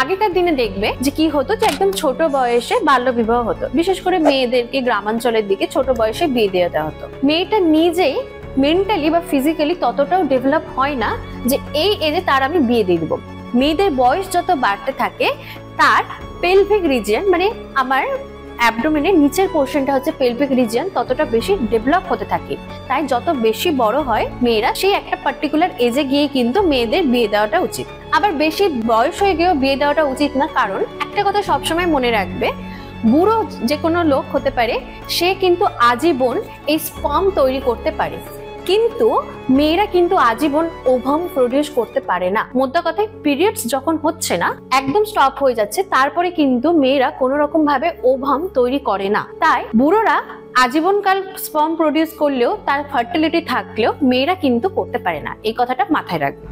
আগেকার দিনে দেখবে যে কি হতো, যে একদম ছোট বয়সে বাল্যবিবাহ হতো, বিশেষ করে মেয়েদেরকে গ্রামাঞ্চলের দিকে ছোট বয়সে বিয়ে দিয়ে দেওয়া হতো। মেয়েটা নিজেই মেন্টালি বা ফিজিক্যালি ততটাও ডেভেলপ হয় না যে এই এজে তার আমি বিয়ে দিয়ে দিব। মেয়েদের বয়স যত বাড়তে থাকে তার পেলভিক রিজিয়ন, মানে আমার অ্যাবডোমেনের নিচের পোর্শনটা হচ্ছে পেলভিক রিজিয়ন, ততটা বেশি ডেভেলপ হতে থাকে। তাই যত বেশি বড় হয় মেয়েরা, সেই একটা পার্টিকুলার এজে গিয়ে কিন্তু মেয়েদের বিয়ে দেওয়াটা উচিত। আবার বেশি বয়স হয়ে গিয়েও বিয়ে দেওয়াটা উচিত না, কারণ একটা কথা সবসময় মনে রাখবে, বুড়ো যে কোনো লোক হতে পারে, সে কিন্তু আজীবন এই স্পার্ম তৈরি করতে পারে, কিন্তু মেয়েরা কিন্তু আজীবন ওভাম প্রডিউস করতে পারে না। মোদ্দা কথায় পিরিয়ডস যখন হচ্ছে না, একদম স্টপ হয়ে যাচ্ছে, তারপরে কিন্তু মেয়েরা কোনো রকম ভাবে ওভাম তৈরি করে না। তাই বুড়োরা আজীবনকাল স্পার্ম প্রডিউস করলেও, তার ফার্টিলিটি থাকলেও মেয়েরা কিন্তু করতে পারে না। এই কথাটা মাথায় রাখবে।